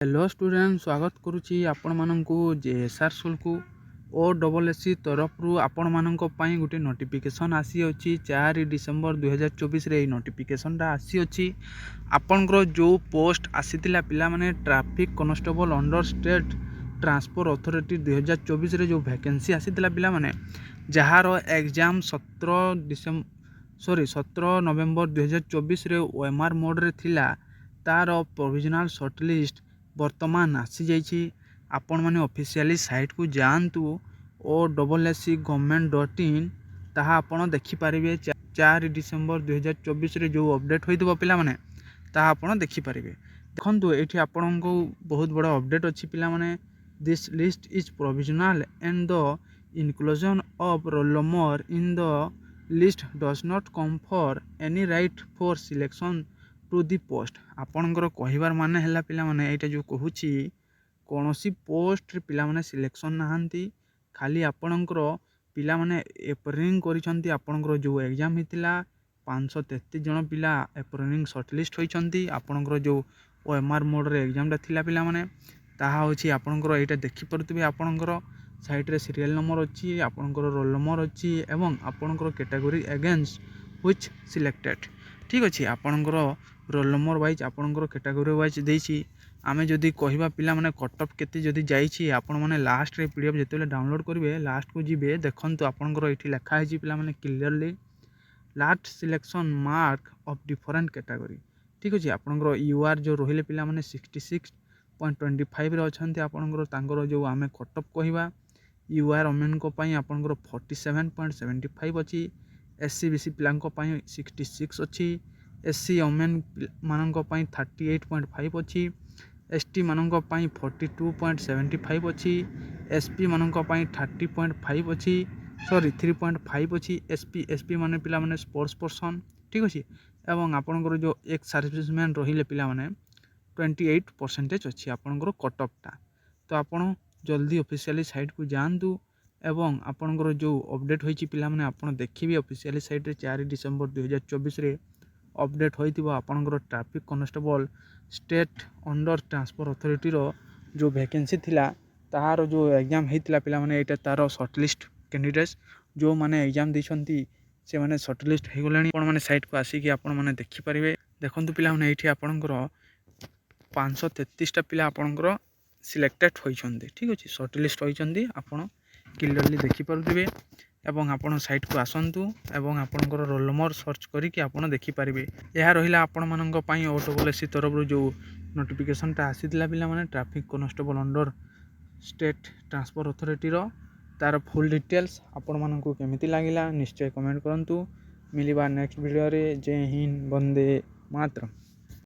Hello student स्वागत करुच्ची आपण माननकु JSR school को OSSC तरफ रु आपण माननक पई गोटे नोटिफिकेशन आसी अछि 4 डिसेंबर 2024 रे नोटिफिकेशन टा आसी अछि आपनकर जो पोस्ट आसीतिला पिला माने traffic constable under state transport authority 2024 रे जो वैकेंसी आसीतिला पिला माने जहार एग्जाम 17 नवेम्बर 2024 रे ओएमआर मोड रे थिला तार प्रोविजनल शॉर्टलिस्ट वर्तमान आसी जाइछि आपण माने ऑफिशियली साइट को जानतु OSSC government.in ताहा आपण देखि पारिबे 4 डिसेंबर 2024 रे जो अपडेट होइतबो पिला माने ताहा आपण देखि पारिबे देखंतु एठी आपण को बहुत बड़ा अपडेट अछि पिला माने this list is provisional and the inclusion of roll number in the list does not confer any right for selection to the post आपणकर कहिबार माने हला पिला माने एटा जो कहूची कोनोसी पोस्ट रे पिला माने सिलेक्शन नाहंती खाली आपणकर पिला माने एप्रोनिंग करिसंती आपणकर जो एग्जाम हितिला 533 जन पिला एप्रोनिंग शॉर्टलिस्ट होइसंती आपणकर जो ओएमआर मोड रे एग्जाम ता थिला पिला माने ताहा होची आपणकर एटा देखि परतबे आपणकर साइट रे सीरियल नंबर अछि आपणकर रोल नंबर अछि एवं आपणकर कैटेगरी अगेंस्ट व्हिच सिलेक्टेड ठीक अछि आपणकर रोल नंबर वाइज आपणकर कैटेगरी वाइज देछि आमे जदी कहिबा पिला माने कट ऑफ केते जदी जाइछि आपण माने लास्ट रे पीडीएफ जेतेले डाउनलोड करिवे लास्ट को जिबे देखंतु आपणकर एठी लेखा हिछि पिला माने clearly last selection mark of different category ठीक अछि आपणकर यूआर जो रहिले पिला माने 66.25 रे अछंती आपणकर तांकर जो आमे कट ऑफ कहिबा यूआर ओमेन को पई आपणकर 47.75 अछि एससी बीसी पिलां को पई 66 अछि एससी ओमेन मानन को पई 38.5 अछि एसटी मानन को पई 42.75 अछि एसपी मानन को पई 30.5 अछि सॉरी 3.5 अछि एसपी माने पिला माने स्पोर्ट्स पर्सन ठीक अछि एवं आपणकर जो एक सर्विसमैन रहिले पिला माने 28% अछि आपणकर कट ऑफ ता तो आपण जल्दी ऑफिशियली साइट को जानतु एवं आपणकर जो अपडेट होइछि पिला माने आपण देखिबे ऑफिशियली साइट रे 4 डिसेंबर 2024 रे अपडेट होइतिबो आपणकर traffic constable state under transport authority रो जो वैकेंसी थिला ताहार जो एग्जाम हेतिला पिला माने एटा तारो शॉर्टलिस्ट कैंडिडेट्स जो माने एग्जाम दैछंती से माने शॉर्टलिस्ट हे गलानी आपण माने साइट को आसी कि आपण माने देखि परिबे देखंतु पिला माने एठी आपणकर 533 टा पिला आपणकर सिलेक्टेड होइछंती ठीक अछि शॉर्टलिस्ट होइछंती आपण क्लियरली देखि परदिबे एवं आपण साइट को आसंतु एवं आपणकर रोल नंबर सर्च करी कि आपण देखि परिबे यहा रहिला आपण माननक पई OSSC तरफ रो जो नोटिफिकेशन ता आसीतिला पिला माने traffic constable under state transport authority रो तार फुल डिटेल्स आपण माननकु केमिति लागिला निश्चय कमेंट करंतु मिलिबा नेक्स्ट वीडियो रे जय हिंद वंदे मातरम।